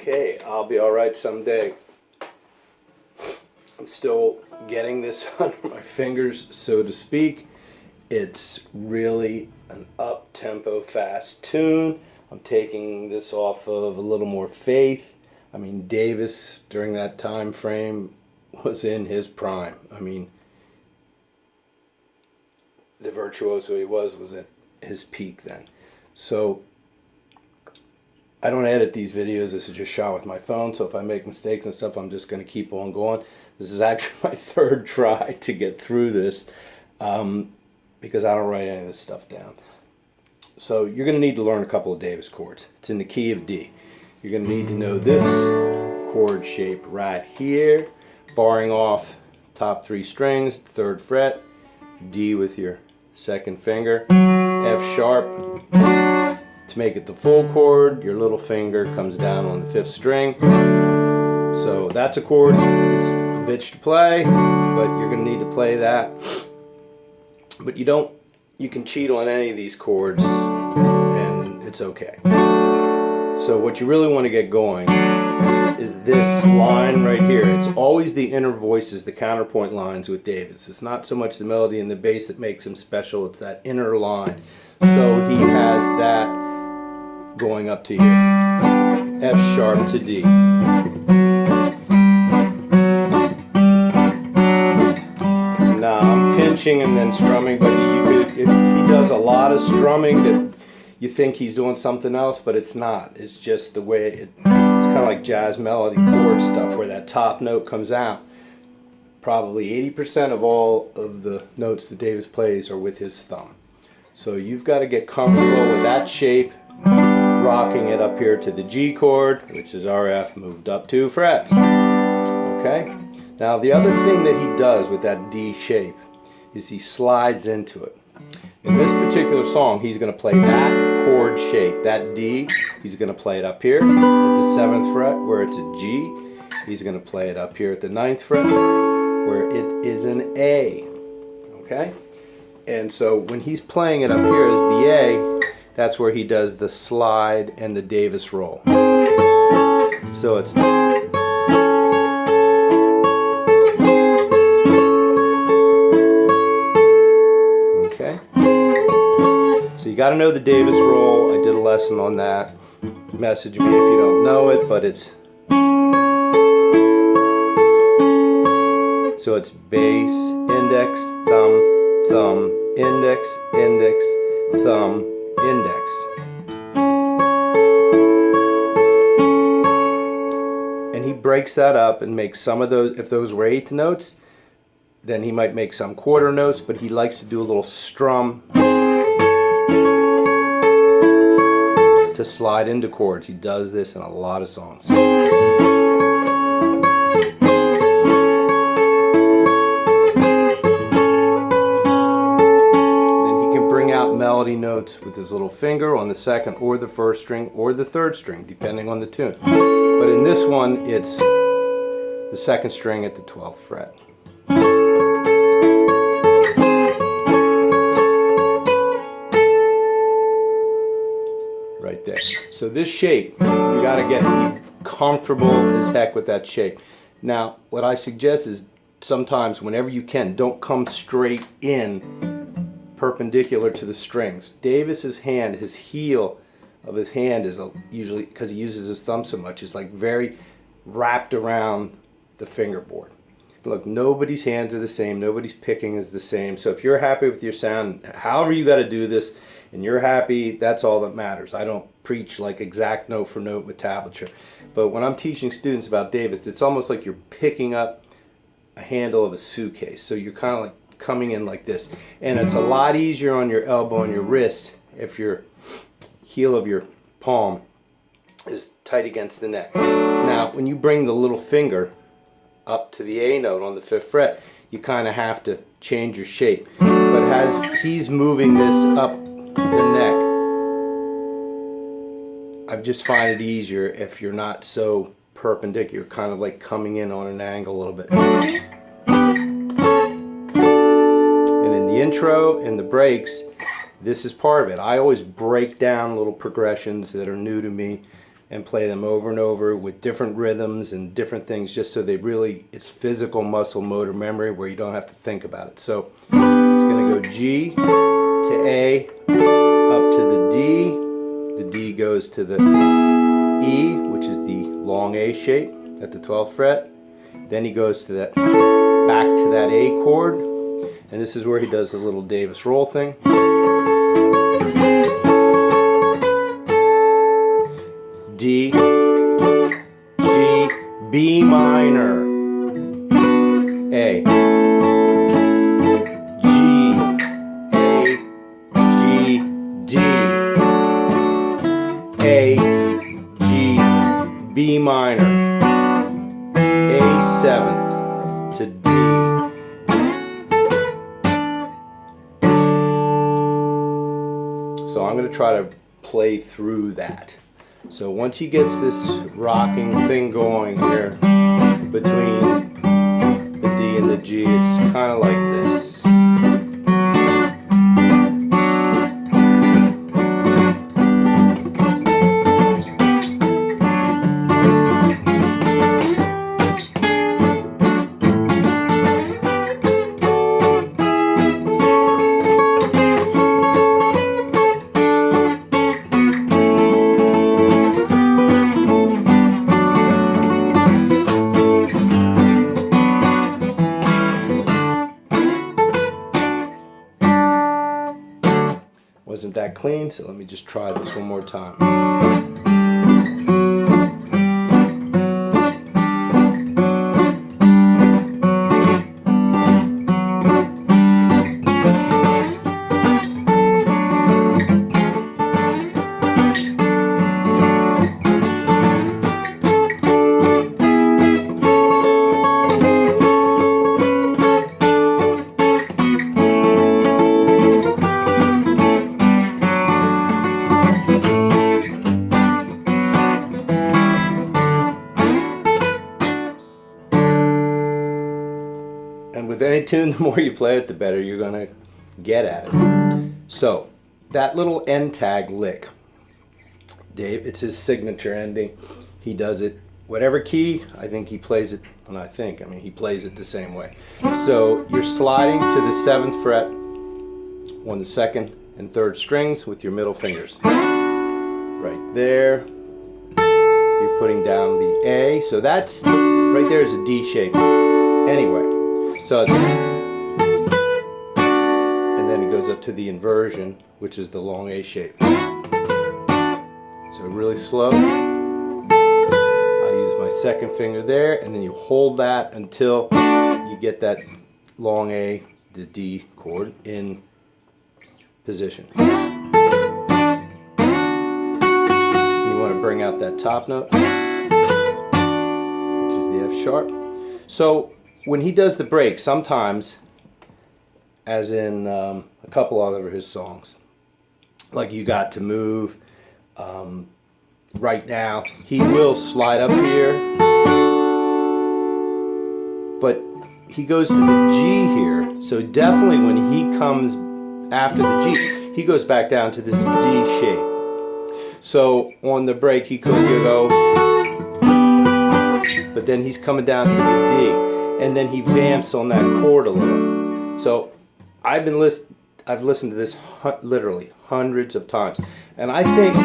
Okay, I'll be alright someday. I'm still getting this under my fingers, so to speak. It's really an up-tempo fast tune. I'm taking this off of A Little More Faith. I mean, Davis during that time frame was in his prime. I mean, the virtuoso he was at his peak then. So I don't edit these videos. This is just shot with my phone, so if I make mistakes and stuff, I'm just going to keep on going. This is actually my third try to get through this because I don't write any of this stuff down. So you're going to need to learn a couple of Davis chords. It's in the key of D. You're going to need to know this chord shape right here, barring off top three strings, 3rd fret, D with your 2nd finger, F sharp. To make it the full chord, your little finger comes down on the 5th string. So that's a chord. It's a bitch to play, but you're going to need to play that. But you can cheat on any of these chords and it's okay. So what you really want to get going is this line right here. It's always the inner voices, the counterpoint lines with Davis. It's not so much the melody and the bass that makes him special, it's that inner line. So he has that going up to here. F sharp to D. Now I'm pinching and then strumming, but he does a lot of strumming that you think he's doing something else, but it's not. It's just the way it's kind of like jazz melody chord stuff where that top note comes out. Probably 80% of all of the notes that Davis plays are with his thumb. So you've got to get comfortable with that shape, rocking it up here to the G chord, which is our F moved up 2 frets. Okay? Now the other thing that he does with that D shape is he slides into it. In this particular song, he's going to play that chord shape, that D. He's going to play it up here at the 7th fret where it's a G. He's going to play it up here at the 9th fret where it is an A. Okay? And so when he's playing it up here as the A, that's where he does the slide and the Davis roll. So it's okay. So you got to know the Davis roll. I did a lesson on that. Message me if you don't know it, but it's so it's bass, index, thumb, thumb, index, index, thumb, index. And he breaks that up and makes some of those, if those were 8th notes, then he might make some quarter notes, but he likes to do a little strum to slide into chords. He does this in a lot of songs. Melody notes with his little finger on the 2nd or the 1st string or the 3rd string, depending on the tune. But in this one, it's the 2nd string at the 12th fret. Right there. So this shape, you got to get comfortable as heck with that shape. Now, what I suggest is sometimes, whenever you can, don't come straight in perpendicular to the strings. Davis's hand, his heel of his hand is usually, because he uses his thumb so much, is like very wrapped around the fingerboard. Look, nobody's hands are the same, nobody's picking is the same. So if you're happy with your sound, however you got to do this, and you're happy, that's all that matters. I don't preach like exact note for note with tablature. But when I'm teaching students about Davis, it's almost like you're picking up a handle of a suitcase. So you're kind of like coming in like this, and it's a lot easier on your elbow and your wrist if your heel of your palm is tight against the neck. Now when you bring the little finger up to the A note on the 5th fret, you kind of have to change your shape, but as he's moving this up the neck, I just find it easier if you're not so perpendicular, kind of like coming in on an angle a little bit. Intro and the breaks, this is part of it. I always break down little progressions that are new to me and play them over and over with different rhythms and different things, just so they really, it's physical muscle motor memory where you don't have to think about it. So it's going to go G to A, up to the D goes to the E, which is the long A shape at the 12th fret. Then he goes to that, back to that A chord, and this is where he does the little Davis roll thing. D, G, B minor, A, G, A, G, D, A, G, B minor, A 7th to D. So I'm going to try to play through that. So once he gets this rocking thing going here between the D and the G, it's kind of like this. Wasn't that clean, so let me just try this one more time. And with any tune, the more you play it, the better you're going to get at it. So, that little end tag lick, Dave, it's his signature ending. He does it, whatever key, I think he plays it, and I mean, he plays it the same way. So, you're sliding to the 7th fret on the 2nd and 3rd strings with your middle fingers. Right there. You're putting down the A. So, that's, right there is a D shape. Anyway. So it's, and then it goes up to the inversion, which is the long A shape. So really slow. I use my 2nd finger there, and then you hold that until you get that long A, the D chord, in position. And you want to bring out that top note, which is the F sharp. So when he does the break, sometimes, as in a couple other of his songs, like You Got to Move, Right Now, he will slide up here, but he goes to the G here, so definitely when he comes after the G, he goes back down to this D shape. So on the break he could go, but then he's coming down to the D. And then he vamps on that chord a little. So I've listened to this literally hundreds of times, and I think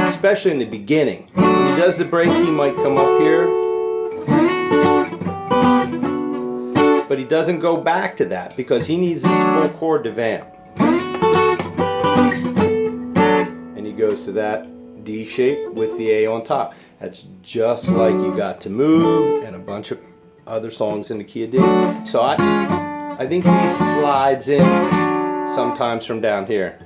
especially in the beginning, when he does the break, he might come up here, but he doesn't go back to that because he needs this full chord to vamp. And he goes to that D shape with the A on top. That's just like You Got to Move and a bunch of other songs in the key of D. So I think he slides in sometimes from down here.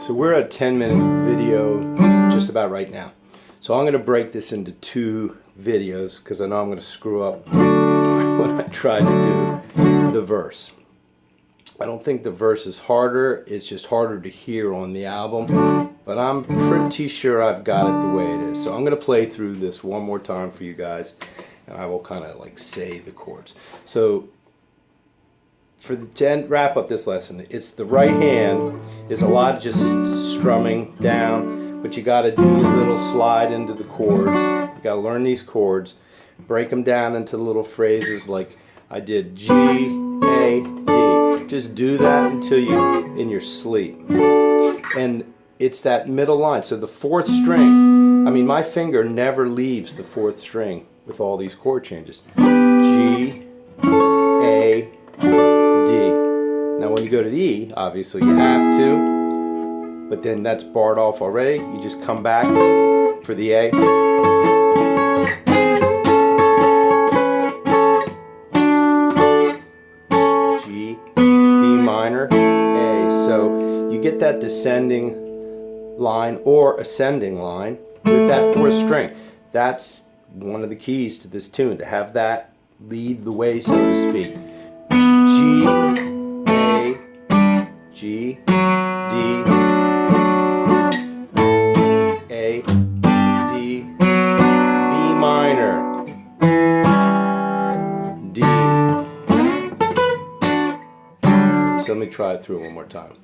So we're at a 10-minute video just about right now. So I'm going to break this into 2 videos because I know I'm going to screw up when I try to do the verse. I don't think the verse is harder, it's just harder to hear on the album, but I'm pretty sure I've got it the way it is. So I'm going to play through this one more time for you guys, and I will kind of like say the chords. So to wrap up this lesson, it's the right hand is a lot of just strumming down, but you got to do a little slide into the chords. You got to learn these chords, break them down into little phrases like I did G, A, D. Just do that until you in your sleep. And it's that middle line. So the 4th string, I mean my finger never leaves the 4th string with all these chord changes. G, A, D. Now when you go to the E, obviously you have to, but then that's barred off already. You just come back for the A. G, B minor, A. So you get that descending line or ascending line with that 4th string. That's one of the keys to this tune, to have that lead the way, so to speak. G, A, G, D, A, D, B minor, D. So let me try it through one more time.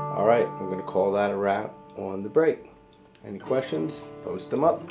Alright, I'm going to call that a wrap on the break. Any questions? Post them up.